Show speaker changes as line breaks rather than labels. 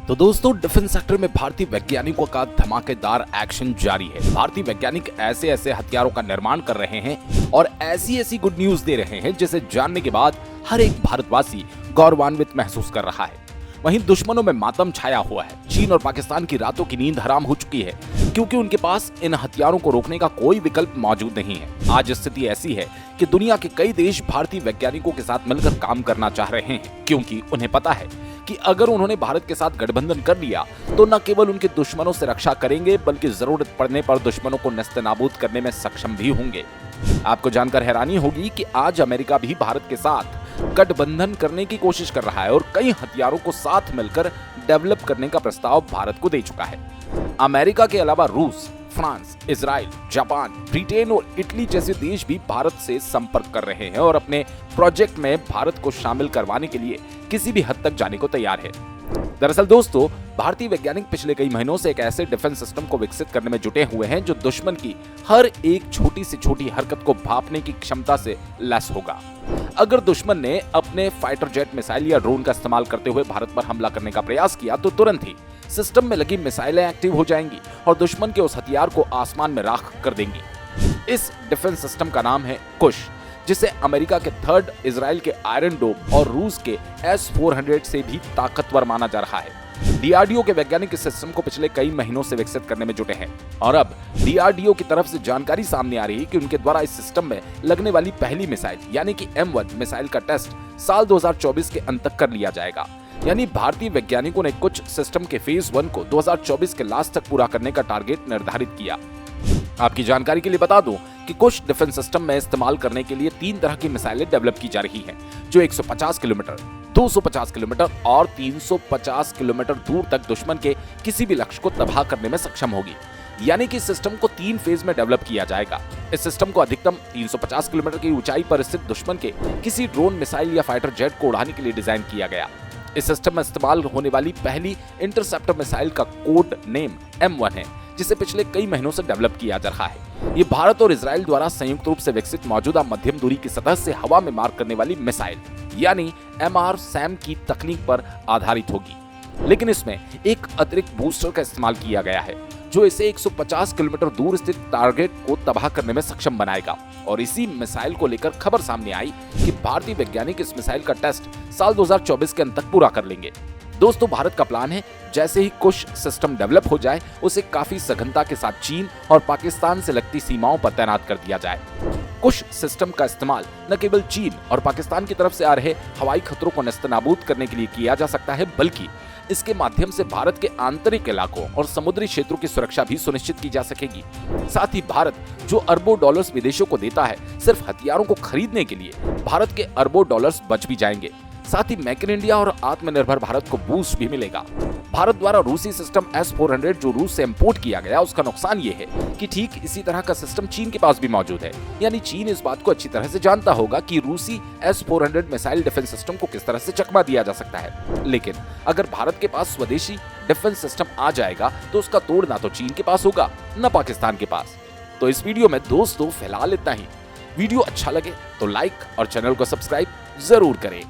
तो दोस्तों, defence sector में भारतीय वैज्ञानिकों का धमाकेदार एक्शन जारी है। भारतीय वैज्ञानिक ऐसे ऐसे हथियारों का निर्माण कर रहे हैं और ऐसी ऐसी गुड न्यूज दे रहे हैं जिसे जानने के बाद हर एक भारतवासी गौरवान्वित महसूस कर रहा है। वहीं दुश्मनों में मातम छाया हुआ है। चीन और पाकिस्तान की रातों की नींद हराम हो चुकी है, क्योंकि उनके पास इन हथियारों को रोकने का कोई विकल्प मौजूद नहीं है। आज स्थिति ऐसी है कि दुनिया के कई देश भारतीय वैज्ञानिकों के साथ मिलकर काम करना चाह रहे हैं, क्योंकि उन्हें पता है कि अगर उन्होंने भारत के साथ गठबंधन कर लिया तो न केवल उनके दुश्मनों से रक्षा करेंगे, बल्कि जरूरत पड़ने पर दुश्मनों को नेस्तनाबूद करने में सक्षम भी होंगे। आपको जानकर हैरानी होगी कि आज अमेरिका भी भारत के साथ गठबंधन करने की कोशिश कर रहा है और कई हथियारों को साथ मिलकर डेवलप करने का प्रस्ताव भारत को दे चुका है। अमेरिका के अलावा रूस, फ्रांस, इजराइल, जापान, ब्रिटेन और इटली जैसे देश भी भारत से संपर्क कर रहे हैं और अपने प्रोजेक्ट में भारत को शामिल करवाने के लिए किसी भी हद तक जाने को तैयार है। दरअसल दोस्तों, भारतीय वैज्ञानिक पिछले कई महीनों से एक ऐसे डिफेंस सिस्टम को विकसित करने में जुटे हुए हैं जो दुश्मन की हर एक छोटी से छोटी हरकत को भांपने की क्षमता से लैस होगा। अगर दुश्मन ने अपने फाइटर जेट मिसाइल या ड्रोन का इस्तेमाल करते हुए भारत पर हमला करने का प्रयास किया तो तुरंत ही सिस्टम में लगी मिसाइलें एक्टिव हो जाएंगी और दुश्मन के उस हथियार को आसमान में राख कर देंगी। इस डिफेंस सिस्टम का नाम है कुश, जिसे अमेरिका के थर्ड, इजराइल के आयरन डोम और रूस के S-400 से भी ताकतवर माना जा रहा है। डीआरडीओ के वैज्ञानिक इस सिस्टम को पिछले कई महीनों से विकसित करने में जुटे हैं और अब डीआरडीओ की तरफ से जानकारी सामने आ रही है कि उनके द्वारा इस सिस्टम में लगने वाली पहली मिसाइल यानी कि M1 मिसाइल का टेस्ट साल 2024 के अंत तक कर लिया जाएगा। यानी भारतीय वैज्ञानिकों ने कुछ सिस्टम के फेज 1 को 2024 के लास्ट तक पूरा करने का टारगेट निर्धारित किया। आपकी जानकारी के लिए बता दूं कि कुछ डिफेंस सिस्टम में इस्तेमाल करने के लिए 3 तरह की मिसाइलें डेवलप की जा रही हैं, जो 150 किलोमीटर, 250 किलोमीटर और 350 किलोमीटर दूर तक दुश्मन के किसी भी लक्ष्य को तबाह करने में सक्षम होगी। यानी कि सिस्टम को 3 फेज में डेवलप किया जाएगा। इस सिस्टम को अधिकतम 350 किलोमीटर की ऊंचाई पर स्थित दुश्मन के किसी ड्रोन, मिसाइल या फाइटर जेट को उड़ाने के लिए डिजाइन किया गया। इस सिस्टम में इस्तेमाल होने वाली पहली इंटरसेप्टर मिसाइल का कोड नेम M1 है, जिसे पिछले कई महीनों से डेवलप किया जा रहा है। ये भारत और इजराइल द्वारा संयुक्त रूप से विकसित मौजूदा मध्यम दूरी की सतह से हवा में मार करने वाली मिसाइल यानी MRSAM की तकनीक पर आधारित होगी। लेकिन इसमें एक अतिरिक्त बूस्टर का इस्तेमाल किया गया है, जो इसे 150 किलोमीटर दूर स्थित टारगेट को तबाह करने में सक्षम बनाएगा। और इसी मिसाइल को लेकर खबर सामने आई कि भारतीय वैज्ञानिक इस मिसाइल का टेस्ट साल 2024 के अंत तक पूरा कर लेंगे। दोस्तों, भारत का प्लान है जैसे ही कुश सिस्टम डेवलप हो जाए उसे काफी सघनता के साथ चीन और पाकिस्तान से लगती सीमाओं पर तैनात कर दिया जाए। कुश सिस्टम का इस्तेमाल न केवल चीन और पाकिस्तान की तरफ से आ रहे हवाई खतरों को नेस्तनाबूद करने के लिए किया जा सकता है, बल्कि इसके माध्यम से भारत के आंतरिक इलाकों और समुद्री क्षेत्रों की सुरक्षा भी सुनिश्चित की जा सकेगी। साथ ही भारत जो अरबों डॉलर्स विदेशों को देता है, सिर्फ हथियारों को खरीदने के लिए भारत के अरबों डॉलर्स बच भी जाएंगे। साथ ही मेक इन इंडिया और आत्मनिर्भर भारत को बूस्ट भी मिलेगा। भारत द्वारा रूसी सिस्टम S-400 जो रूस से इंपोर्ट किया गया, उसका नुकसान ये है कि ठीक इसी तरह का सिस्टम चीन के पास भी मौजूद है। यानी चीन इस बात को अच्छी तरह से जानता होगा कि रूसी S-400 मिसाइल डिफेंस सिस्टम को किस तरह से चकमा दिया जा सकता है। लेकिन अगर भारत के पास स्वदेशी डिफेंस सिस्टम आ जाएगा तो उसका तोड़ ना तो चीन के पास होगा न पाकिस्तान के पास। तो इस वीडियो में दोस्तों फिलहाल इतना ही। वीडियो अच्छा लगे तो लाइक और चैनल को सब्सक्राइब जरूर करें।